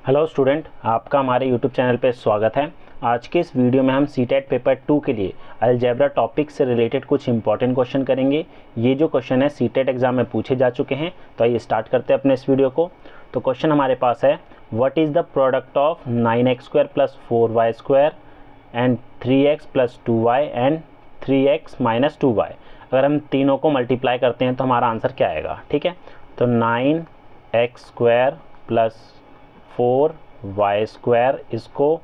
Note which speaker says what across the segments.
Speaker 1: Hello student, आपका हमारे YouTube channel पर स्वागत है। आज के इस वीडियो में हम सीटेट पेपर 2 के लिए अलजेब्रा टॉपिक से रिलेटेड कुछ इंपॉर्टेंट क्वेश्चन करेंगे। ये जो क्वेश्चन है सीटेट एग्जाम में पूछे जा चुके हैं। तो आइए स्टार्ट करते हैं अपने इस वीडियो को। तो क्वेश्चन हमारे पास है, what is the product of 9x² + 4y² and 3x + 2y and 3x - 2y। अगर हम तीनों को मल्टीप्लाई करते हैं तो हमारा आंसर क्या आएगा। ठीक है, तो 9x² + 4y² इसको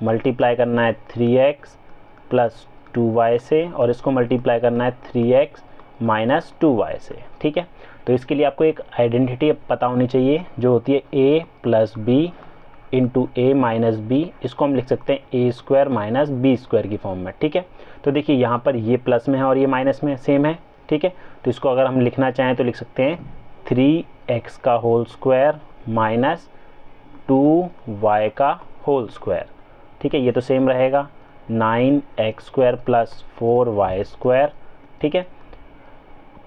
Speaker 1: मल्टीप्लाई करना है 3x + 2y से, और इसको मल्टीप्लाई करना है 3x - 2y से। ठीक है, तो इसके लिए आपको एक आइडेंटिटी पता होनी चाहिए जो होती है a + b × a - b। इसको हम लिख सकते हैं a² - b² की फॉर्म में। ठीक है, तो देखिए यहाँ पर ये प्लस में है और ये माइनस में सेम है। ठीक है, तो इसको अगर हम लिखना चाहें तो लिख सकते हैं 3x² - 2y²। ठीक है, ये तो सेम रहेगा 9x² + 4y²। ठीक है,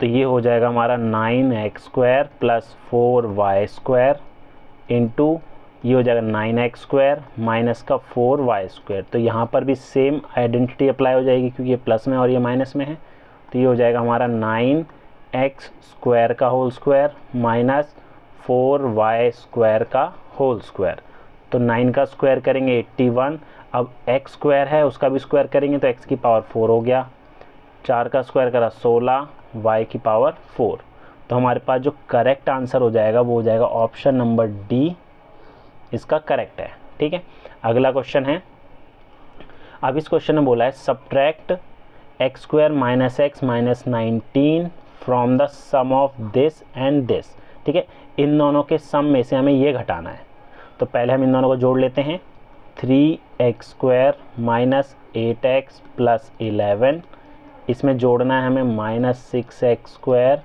Speaker 1: तो ये हो जाएगा हमारा 9x² + 4y² इंटू ये हो जाएगा 9x² - 4y²। तो यहाँ पर भी सेम आइडेंटिटी अप्लाई हो जाएगी क्योंकि ये प्लस में और ये माइनस में है। तो ये हो जाएगा हमारा 9x² - 4y²। तो 9 का स्क्वायर करेंगे 81। अब x² है उसका भी स्क्वायर करेंगे तो x की पावर 4 हो गया। 4 का स्क्वायर करा 16, y की पावर 4। तो हमारे पास जो करेक्ट आंसर हो जाएगा वो हो जाएगा ऑप्शन नंबर डी, इसका करेक्ट है। ठीक है, अगला क्वेश्चन है। अब इस क्वेश्चन में बोला है subtract x² - x - 19 from the sum of this and this. ठीक है, इन दोनों के सम में से हमें ये घटाना है। तो पहले हम इन दोनों को जोड़ लेते हैं। 3x² - 8x + 11, इसमें जोड़ना है हमें -6x²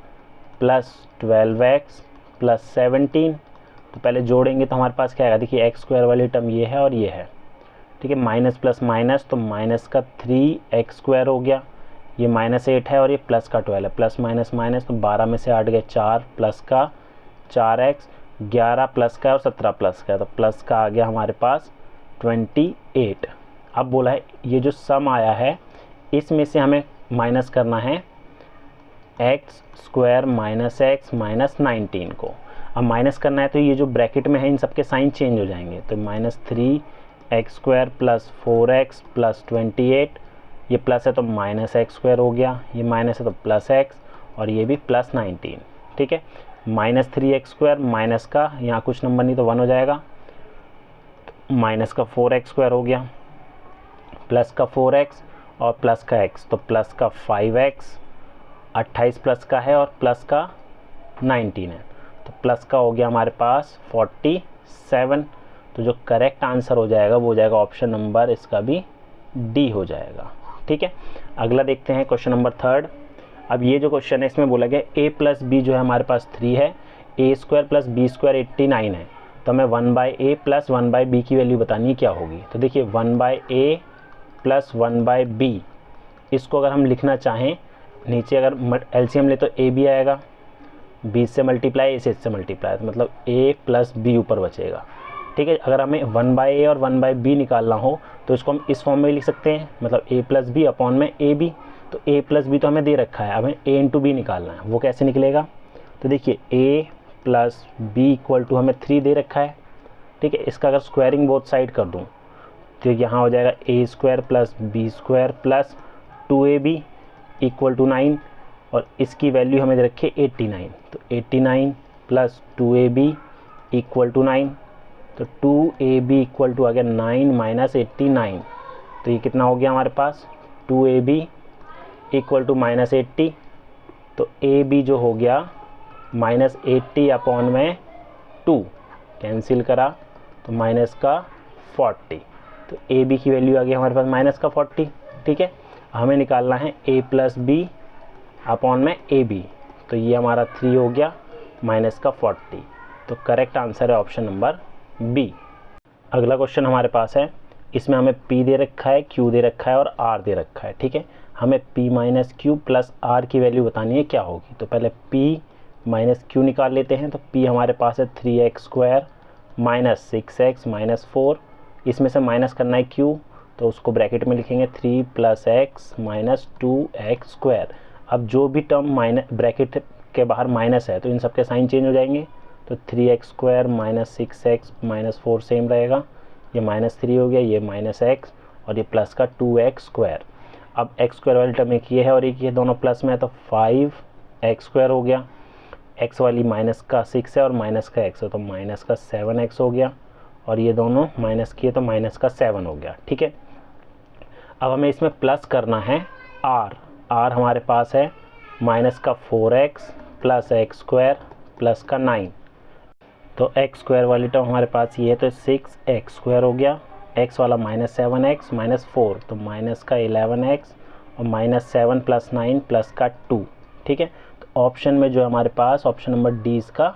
Speaker 1: + 12x + 17। तो पहले जोड़ेंगे तो हमारे पास क्या आएगा, देखिए x² वाली टर्म ये है और ये है। ठीक है, माइनस प्लस माइनस, तो माइनस का 3x² हो गया, ये -8 है और ये प्लस का 12 है। प्लस माइनस माइनस, तो 12 में से 8 गए 4, प्लस का 4x, 11 प्लस का और 17 प्लस का है, तो प्लस का आ गया हमारे पास 28। अब बोला है ये जो सम आया है इसमें से हमें माइनस करना है x² - x - 19 को। अब माइनस करना है तो ये जो ब्रैकेट में है इन सबके साइन चेंज हो जाएंगे। तो -3x² + 4x + 28, ये प्लस है तो -x² हो गया, ये माइनस है तो +x, और ये भी +19। ठीक है, -3x² माइनस का यहाँ कुछ नंबर नहीं तो 1 हो जाएगा, माइनस का 4x² हो गया, प्लस का 4x और प्लस का x, तो प्लस का 5x, 28 प्लस का है और प्लस का 19 है, तो प्लस का हो गया हमारे पास 47। तो जो करेक्ट आंसर हो जाएगा वो हो जाएगा ऑप्शन नंबर इसका भी डी हो जाएगा। ठीक है, अगला देखते हैं क्वेश्चन नंबर 3। अब ये जो क्वेश्चन है इसमें बोला गया a + b जो है हमारे पास 3 है, a² + b² 89 है, तो हमें 1/a + 1/b की वैल्यू बतानी है क्या होगी। तो देखिए 1/a + 1/b, इसको अगर हम लिखना चाहें नीचे अगर एलसीएम ले तो a b आएगा, b से मल्टीप्लाई a से मल्टीप्लाई, तो मतलब a + b ऊपर बचेगा। ठीक है, अगर हमें 1/a और 1/b निकालना हो तो इसको हम इस फॉर्म में लिख सकते हैं, मतलब a + b अपॉन में ab। तो a + b तो हमें दे रखा है, हमें a × b निकालना है, वो कैसे निकलेगा। तो देखिए a + b = हमें 3 दे रखा है। ठीक है, इसका अगर स्क्वायरिंग बोथ साइड कर दूँ तो यहाँ हो जाएगा a² + b² + 2ab = 9, और इसकी वैल्यू हमें दे रखी है 89। तो 89 + 2ab = 9, तो 2ab = आ गया 9 - 89। तो ये कितना हो गया हमारे पास 2ab = -80। तो ab जो हो गया -80 अपॉन में 2 कैंसिल करा तो माइनस का 40। तो ab की वैल्यू आ गई हमारे पास -40। ठीक है, हमें निकालना है a + b अपॉन में ab, तो ये हमारा 3 हो गया -40। तो करेक्ट आंसर है ऑप्शन नंबर बी। अगला क्वेश्चन हमारे पास है, इसमें हमें p दे रखा है, q दे रखा है और r दे रखा है। ठीक है, हमें p - q + r की वैल्यू बतानी है क्या होगी। तो पहले p - q निकाल लेते हैं। तो p हमारे पास है 3x² माइनस 6x माइनस 4, इसमें से माइनस करना है q, तो उसको ब्रैकेट में लिखेंगे 3 + x माइनस 2x स्क्वायर। अब जो भी टर्म माइनस ब्रैकेट के बाहर माइनस है तो इन सबके साइन चेंज हो जाएंगे, तो 3x square minus 6x minus 4 same रहेगा, ये -3 हो गया, ये -x और ये प्लस का 2x स्क्वायर। अब x स्क्वायर वाली टर्म एक ये है और एक ये, दोनों प्लस में है तो 5x स्क्वायर हो गया, x वाली माइनस का 6 है और माइनस का x है तो माइनस का 7x हो गया, और ये दोनों माइनस किए तो माइनस का 7 हो गया। ठीक है, अब हमें इसमें प्लस करना है r हमारे पास है माइनस का 4x plus x square plus का 9, तो x स्क्वायर वाली टर्म हमारे पास ये है तो 6x स्क्वायर हो गया, x वाला -7x माइनस 4 तो माइनस का 11x और -7 + 9 प्लस का 2। ठीक है, तो ऑप्शन में जो है हमारे पास ऑप्शन नंबर डी इसका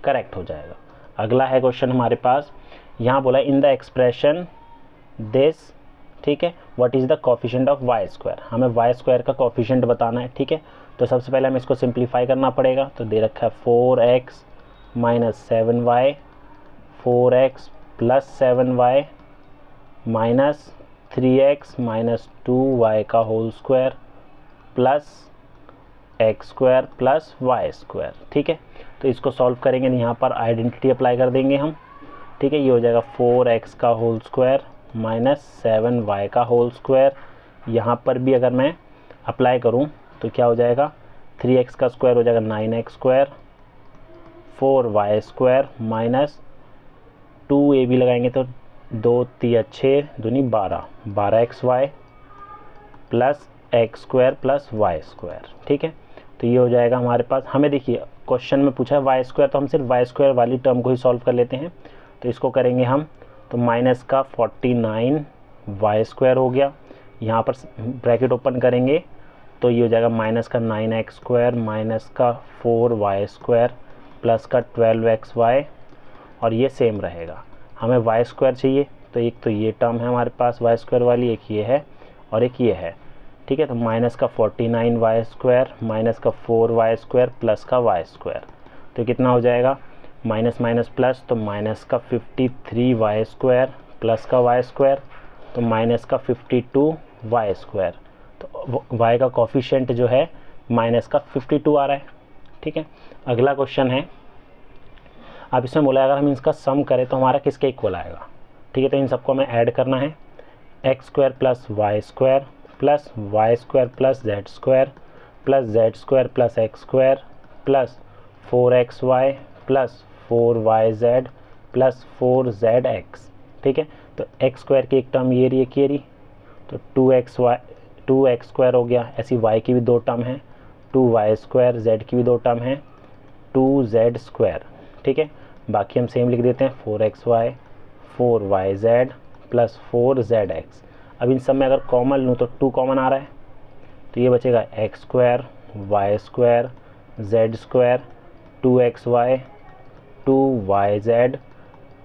Speaker 1: करेक्ट हो जाएगा। अगला है क्वेश्चन हमारे पास, यहाँ बोला इन द एक्सप्रेशन दिस, ठीक है, what is the coefficient of y square, हमें y स्क्वायर का कोफिशिएंट बताना है। ठीक है, तो सबसे पहले हमें इसको सिंप्लीफाई करना पड़ेगा, तो दे रखा है 4x minus 7y, 4x plus 7y minus 3x minus 2y का whole square plus x square plus y square. ठीक है, तो इसको सॉल्व करेंगे, यहाँ पर आइडेंटिटी अप्लाई कर देंगे हम। ठीक है, ये हो जाएगा 4x का होल स्क्वायर माइनस 7y का होल स्क्वायर, यहाँ पर भी अगर मैं अप्लाई करूँ तो क्या हो जाएगा, 3x का स्क्वायर हो जाएगा 9x square, 4y square minus 2a भी लगाएंगे तो 2 3 6 दूनी 12xy plus x square plus y square. ठीक है, तो ये हो जाएगा हमारे पास, हमें देखिए क्वेश्चन में पूछा है y स्क्वायर, तो हम सिर्फ y स्क्वायर वाली टर्म को ही सॉल्व कर लेते हैं। तो इसको करेंगे हम, तो माइनस का 49y स्क्वायर हो गया, यहाँ पर ब्रैकेट ओपन करेंगे तो ये हो जाएगा माइनस का 9x स्क्वायर माइनस का 4y स्क्वायर प्लस का 12xy, और ये सेम रहेगा। हमें y स्क्वायर चाहिए, तो एक तो ये टर्म है हमारे पास y स्क्वायर वाली, एक ये है और एक ये है। ठीक है, तो माइनस का 49y स्क्वायर माइनस का 4y स्क्वायर प्लस का y स्क्वायर, तो कितना हो जाएगा, माइनस माइनस प्लस, तो माइनस का 53y स्क्वायर प्लस का y स्क्वायर, तो माइनस का 52y स्क्वायर, तो y का कोफिशिएंट जो है माइनस का 52 आ रहा है। ठीक है, अगला क्वेश्चन है, अब इसमें बोला अगर हम इसका सम करें तो हमारा किसके इक्वल आएगा। ठीक है, तो इन सबको हमें ऐड करना है, x square plus y square plus y square plus z square plus z square plus x square plus 4xy plus 4yz plus 4zx। ठीक है, तो x स्क्वायर की एक टर्म ये रही, एक ये रही, तो 2x स्क्वायर हो गया, ऐसी y की भी दो टर्म है, 2y स्क्वायर, z की भी दो टर्म है, 2z स्क्वायर। ठीक है, बाकी हम सेम लिख देते हैं, 4xy 4yz प्लस 4zx। अब इन सब में अगर कॉमन लूँ तो 2 कॉमन आ रहा है, तो ये बचेगा x square y square z square 2xy 2yz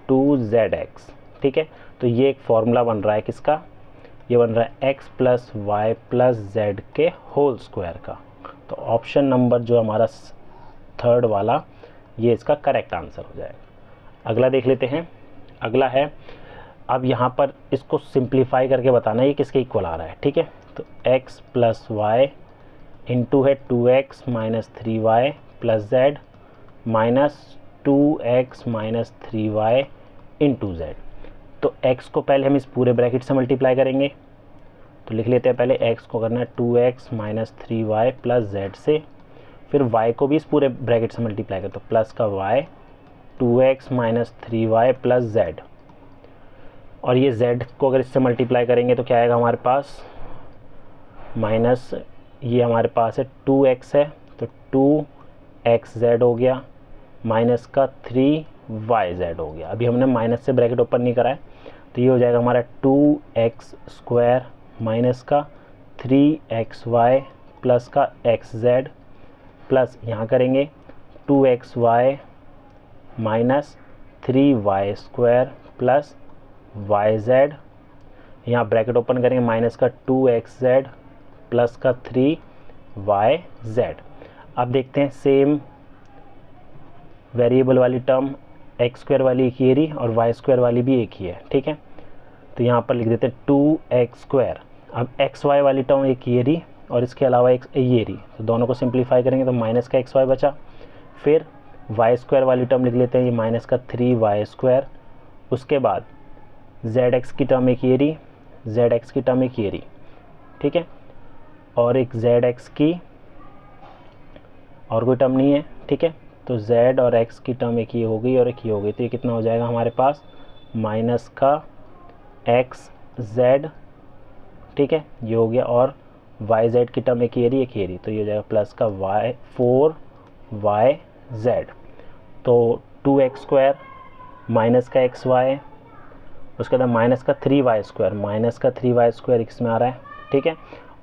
Speaker 1: 2zx। ठीक है, तो ये एक फॉर्मूला बन रहा है किसका, ये बन रहा है x plus y plus z के होल स्क्वायर का। तो ऑप्शन नंबर जो हमारा थर्ड वाला, ये इसका करेक्ट आंसर हो जाएगा। अगला देख लेते हैं, अगला है, अब यहाँ पर इसको सिंप्लीफाई करके बताना है ये किसके इक्वल आ रहा है। ठीक है, तो x प्लस वाई इंटू है 2x minus 3y plus Z minus 2x minus 3y into Z. तो x को पहले हम इस पूरे ब्रैकेट से मल्टीप्लाई करेंगे, तो लिख लेते हैं पहले x को करना है 2x minus 3y plus Z से, फिर y को भी इस पूरे ब्रैकेट से मल्टीप्लाई करें, तो प्लस का y 2x minus 3y plus Z, और ये z को अगर इससे मल्टीप्लाई करेंगे तो क्या आएगा हमारे पास, माइनस ये हमारे पास है 2x है तो 2xz हो गया माइनस का 3yz हो गया। अभी हमने माइनस से ब्रैकेट ओपन नहीं करा है, तो ये हो जाएगा हमारा 2x स्क्वायर माइनस का 3xy प्लस का xz प्लस यहाँ करेंगे 2xy minus 3y square plus yz, यहाँ ब्रैकेट ओपन करेंगे माइनस का 2xz प्लस का 3yz। अब देखते हैं सेम वेरिएबल वाली टर्म एक्स स्क्वायर वाली एक ही रही और वाई स्क्वायर वाली भी एक ही है, ठीक है। तो यहाँ पर लिख देते हैं 2x स्क्वायर। अब एक्स वाई वाली टर्म एक ये रही और इसके अलावा एक ये रही, तो दोनों को सिंप्लीफाई करेंगे तो माइनस का एक्स वाई बचा। फिर वाई स्क्वायर वाली टर्म लिख लेते हैं, ये माइनस का 3y स्क्वायर। उसके बाद जेड एक्स की टर्म एक ये रही, जेड एक्स की टर्म एक ये रही, ठीक है। और एक जेड एक्स की और कोई टर्म नहीं है, ठीक है। तो z और x की टर्म एक ये हो गई और एक ये हो गई, तो ये कितना हो जाएगा हमारे पास माइनस का एक्स जेड, ठीक है, ये हो गया। और वाई जेड की टर्म एक ये रही एक ये रही, तो ये हो जाएगा प्लस का वाई 4y जेड। तो 2x स्क्वायर माइनस का एक्स वाई, उसके बाद माइनस का 3y स्क्वायर, माइनस का 3y स्क्वायर इसमें आ रहा है, ठीक है।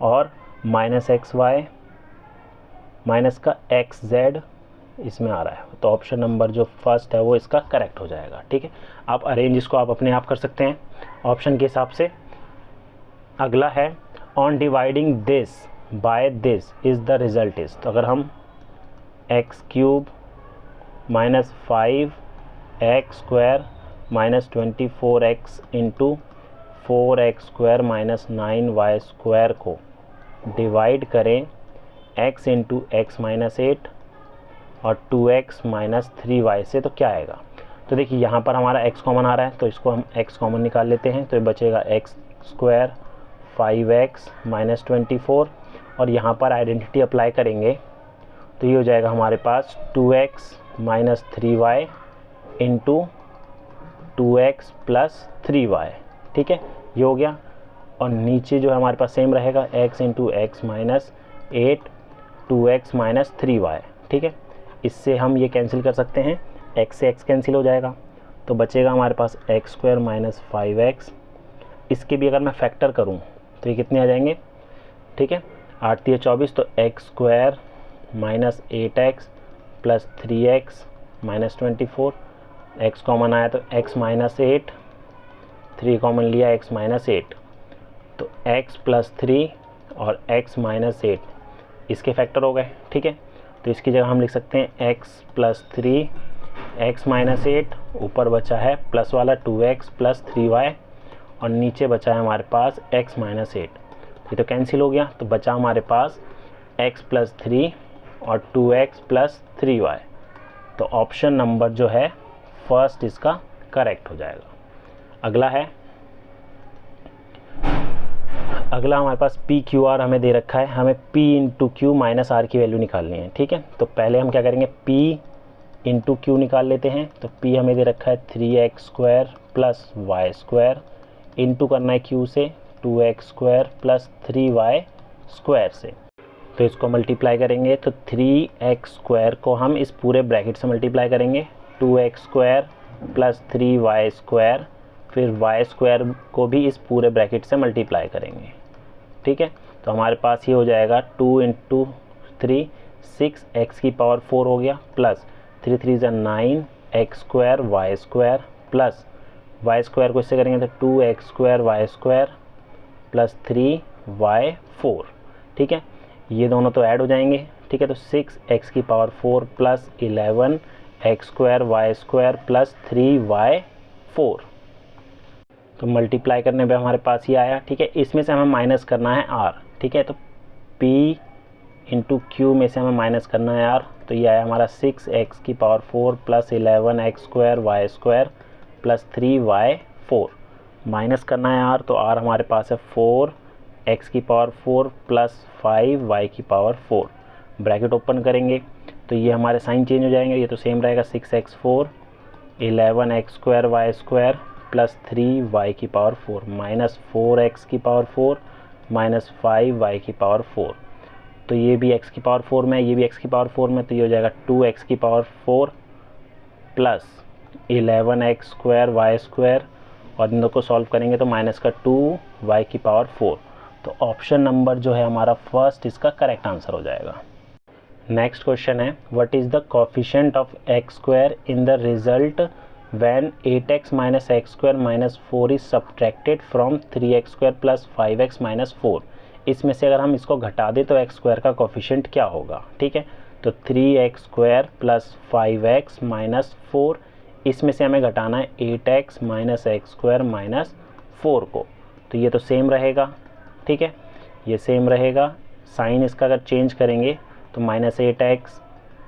Speaker 1: और माइनस एक्स वाई माइनस का एक्स जेड इसमें आ रहा है। तो ऑप्शन नंबर जो फर्स्ट है वो इसका करेक्ट हो जाएगा, ठीक है। आप अरेंज इसको आप अपने आप कर सकते हैं ऑप्शन के हिसाब से। अगला है on dividing this by this is the result is. तो अगर हम x cube minus 5x square minus 24x into 4x square minus 9y square को डिवाइड करें x इंटू एक्स माइनस 8 और 2x माइनस 3y से, तो क्या आएगा। तो देखिए यहाँ पर हमारा x कॉमन आ रहा है, तो इसको हम x कॉमन निकाल लेते हैं। तो ये बचेगा x स्क्वायर 5x माइनस 24 और यहाँ पर आइडेंटिटी अप्लाई करेंगे तो ये हो जाएगा हमारे पास 2x minus 3y into 2x plus 3y, ठीक है, ये हो गया। और नीचे जो है हमारे पास सेम रहेगा x into x minus 8 2x minus 3y, ठीक है। इससे हम ये कैंसिल कर सकते हैं, x से x कैंसिल हो जाएगा, तो बचेगा हमारे पास एक्स स्क्वायर माइनस 5x। इसके भी अगर मैं फैक्टर करूं तो ये कितने आ जाएंगे, ठीक है, 8 3 24, तो x square minus 8x plus 3x minus 24, x common आया तो x माइनस 8, 3 कॉमन लिया x माइनस 8, तो x प्लस 3 और x माइनस 8 इसके फैक्टर हो गए, ठीक है। तो इसकी जगह हम लिख सकते हैं x प्लस 3 x माइनस 8, ऊपर बचा है प्लस वाला 2x प्लस 3y और नीचे बचा है हमारे पास x माइनस 8। ये तो कैंसिल हो गया, तो बचा हमारे पास x प्लस 3 और 2x प्लस 3y। तो ऑप्शन नंबर जो है फर्स्ट इसका करेक्ट हो जाएगा। अगला हमारे पास पी क्यू आर हमें दे रखा है, हमें p into q minus r की वैल्यू निकालनी है, ठीक है। तो पहले हम क्या करेंगे, p इंटू क्यू निकाल लेते हैं। तो p हमें दे रखा है 3x square plus y square, into करना है q से 2x square plus 3y square से। तो इसको मल्टीप्लाई करेंगे तो 3x स्क्वायर को हम इस पूरे ब्रैकेट से मल्टीप्लाई करेंगे, 2x square plus 3y square, फिर y स्क्वायर को भी इस पूरे ब्रैकेट से मल्टीप्लाई करेंगे, ठीक है। तो हमारे पास ये हो जाएगा 2 इंटू 3 6x की पावर 4 हो गया, प्लस 3 3 ज़ा 9 x square y square, plus y square को इससे करेंगे तो 2x square y square plus 3y 4, ठीक है। ये दोनों तो ऐड हो जाएंगे, ठीक है। तो 6x की power 4 plus 11 x square y square plus 3y 4, तो मल्टीप्लाई करने पे हमारे पास ये आया, ठीक है। इसमें से हमें माइनस करना है r, ठीक है। तो p इंटू क्यू में से हमें माइनस करना है r, तो ये आया हमारा 6x की power 4 plus 11 x square y square plus 3y 4, minus करना है r, तो r हमारे पास है 4x की पावर 4 प्लस 5y की पावर 4, ब्रैकेट ओपन करेंगे तो ये हमारे साइन चेंज हो जाएंगे, ये तो सेम रहेगा 6x4 11x square y square plus 3y की पावर 4 माइनस 4x की पावर 4 माइनस 5y की पावर 4, तो ये भी x की पावर 4 में, ये भी x की पावर 4 में, तो ये हो जाएगा 2x की power 4 plus 11x square y square, और इन दोनों को सॉल्व करेंगे तो माइनस का 2y की पावर 4। तो ऑप्शन नंबर जो है हमारा फर्स्ट इसका करेक्ट आंसर हो जाएगा। नेक्स्ट क्वेश्चन है, what is the coefficient of x square in the result when 8x minus x square minus 4 is subtracted from 3x square plus 5x minus 4। इसमें से अगर हम इसको घटा दें तो x स्क्वायर का कोफिशिएंट क्या होगा, ठीक है। तो 3x square plus 5x minus 4 इसमें से हमें घटाना है 8x minus x square minus 4 को, तो ये तो सेम रहेगा, ठीक है, ये सेम रहेगा। साइन इसका अगर चेंज करेंगे तो minus 8x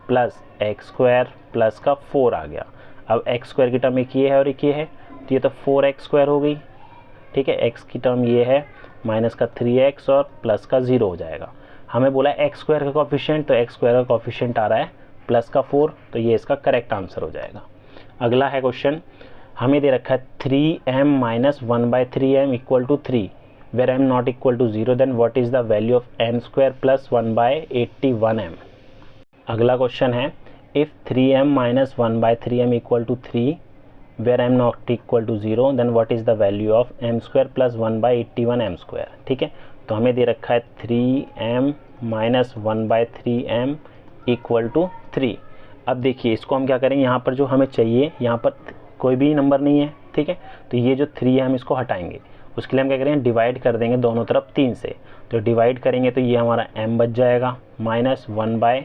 Speaker 1: plus x square plus का 4 आ गया। अब एक्स स्क्वायर की टर्म एक ये है और एक ये है, तो ये तो 4x स्क्वायर हो गई, ठीक है। x की टर्म ये है, माइनस का 3x और प्लस का 0 हो जाएगा। हमें बोला है एक्स स्क्वायर का कोफिशिएंट, तो एक्स स्क्वायर का कोफिशिएंट आ रहा है प्लस का 4, तो ये इसका करेक्ट आंसर हो जाएगा। अगला है क्वेश्चन, हमें दे रखा है 3m minus 1/3m equal to 3 where m not equal to 0, then what is the value of m square plus 1/81m। अगला क्वेश्चन है, if 3m minus 1/3m equal to 3 where m not equal to 0, then what is the value of m square plus 1/81m square, ठीक है। तो हमें दे रखा है 3m minus 1/3m equal to 3। अब देखिए इसको हम क्या करेंगे, यहाँ पर जो हमें चाहिए, यहाँ पर कोई भी नंबर नहीं है, ठीक है, तो ये जो 3 है हम इसको हटाएंगे। उसके लिए हम क्या करेंगे, डिवाइड कर देंगे दोनों तरफ 3 से, तो डिवाइड करेंगे तो ये हमारा m बच जाएगा माइनस 1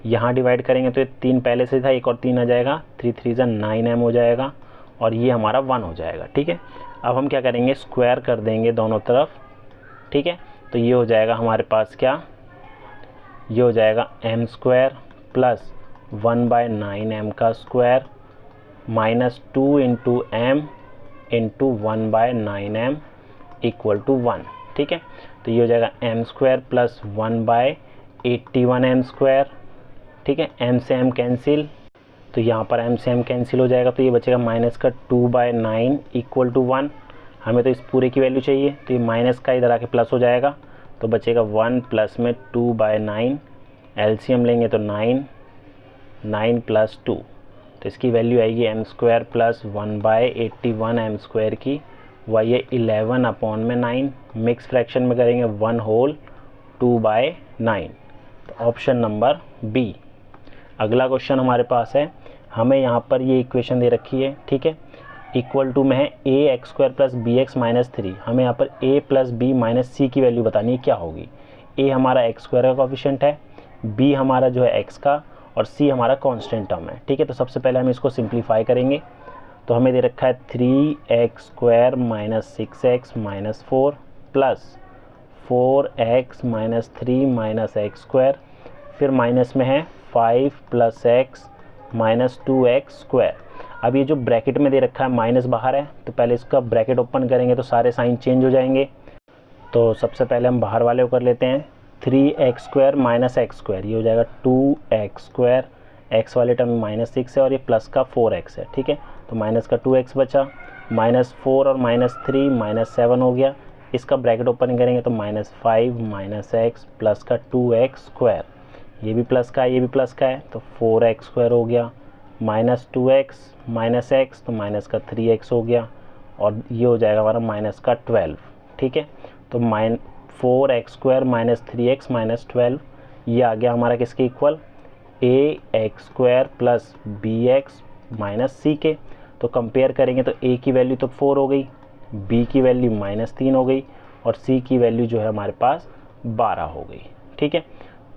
Speaker 1: यहाँ डिवाइड करेंगे तो ये 3 पहले से था, एक और 3 आ जाएगा, 3 3 9m हो जाएगा और ये हमारा 1 हो जाएगा, ठीक है। अब हम क्या करेंगे, स्क्वायर कर देंगे दोनों तरफ, ठीक है, तो ये हो जाएगा हमारे पास क्या, ये हो जाएगा m स्क्वायर प्लस 1/9m का square minus 2 into m into 1/9m equal to 1, ठीक है। तो ये हो जाएगा m square plus 1/81m square, ठीक है। m से m कैंसिल, तो यहाँ पर m से m कैंसिल हो जाएगा, तो ये बचेगा माइनस का 2/9 इक्वल टू 1। हमें तो इस पूरे की वैल्यू चाहिए, तो ये माइनस का इधर आके प्लस हो जाएगा, तो बचेगा 1 प्लस में 2/9, एलसीएम लेंगे तो 9 प्लस 2, तो इसकी वैल्यू आएगी m square plus 1/81m square की, वही है 11/9, मिक्स फ्रैक्शन में करेंगे 1 होल 2/9, तो ऑप्शन नंबर बी। अगला क्वेश्चन हमारे पास है, हमें यहाँ पर ये इक्वेशन दे रखी है, ठीक है, इक्वल टू में है ax square plus b x minus 3। हमें यहाँ पर a plus b minus c की वैल्यू बतानी है, क्या होगी। a हमारा एक्स स्क्वायर का कोफिशिएंट है, b हमारा जो है x का, और c हमारा कांस्टेंट टर्म है, ठीक है। तो सबसे पहले हम इसको सिंप्लीफाई करेंगे, तो हमें दे रखा है 3x square minus 6x minus 4 plus 4x minus 3 minus x square, फिर माइनस में है 5 plus x minus 2x square. अब ये जो ब्रैकेट में दे रखा है माइनस बाहर है, तो पहले इसका ब्रैकेट ओपन करेंगे तो सारे साइन चेंज हो जाएंगे। तो सबसे पहले हम बाहर वाले को कर लेते हैं, 3x square minus x square, ये हो जाएगा 2x स्क्वायर, x वाले टर्म में माइनस 6 है और ये प्लस का 4x है, ठीक है। तो माइनस का 2x बचा, माइनस 4 और माइनस 3 माइनस 7 हो गया। इसका ब्रैकेट ओपन करेंगे तो माइनस 5 माइनस x प्लस का 2x स्क्वायर, ये भी प्लस का है, ये भी प्लस का है, तो 4x स्क्वायर हो गया, माइनस 2x माइनस x तो माइनस का 3x हो गया, और ये हो जाएगा हमारा माइनस का 12, ठीक है। तो 4x square minus 3x minus 12, ये आ गया हमारा किसके equal, ax square plus bx minus c के। तो कंपेयर करेंगे तो a की वैल्यू तो 4 हो गई, b की वैल्यू माइनस 3 हो गई, और c की वैल्यू जो है हमारे पास 12 हो गई, ठीक है।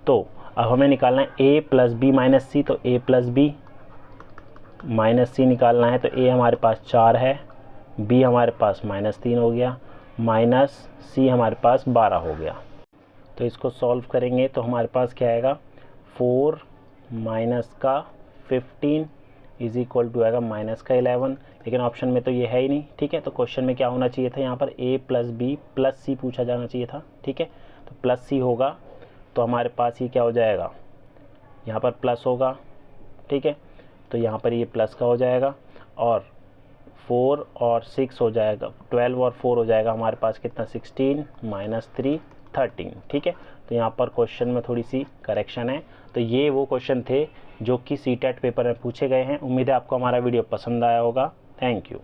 Speaker 1: तो अब हमें निकालना है a प्लस बी माइनस सी, तो a प्लस बी माइनस सी निकालना है, तो a हमारे पास 4 है, b हमारे पास माइनस 3 हो गया, माइनस c हमारे पास 12 हो गया। तो इसको सॉल्व करेंगे तो हमारे पास क्या आएगा, 4 माइनस का 15 इज इक्वल टू आएगा माइनस का 11, लेकिन ऑप्शन में तो ये है ही नहीं, ठीक है। तो क्वेश्चन में क्या होना चाहिए था, यहाँ पर a प्लस बी प्लस सी पूछा जाना चाहिए था, ठीक है। तो प्लस सी होगा तो हमारे पास ये क्या हो जाएगा, यहाँ पर प्लस होगा, ठीक है। तो यहाँ पर ये प्लस का हो जाएगा, और 4 और 6 हो जाएगा, 12 और 4 हो जाएगा हमारे पास कितना, 16 माइनस 3 13, ठीक है। तो यहाँ पर क्वेश्चन में थोड़ी सी करेक्शन है। तो ये वो क्वेश्चन थे जो कि सीटेट पेपर में पूछे गए हैं। उम्मीद है आपको हमारा वीडियो पसंद आया होगा। Thank you.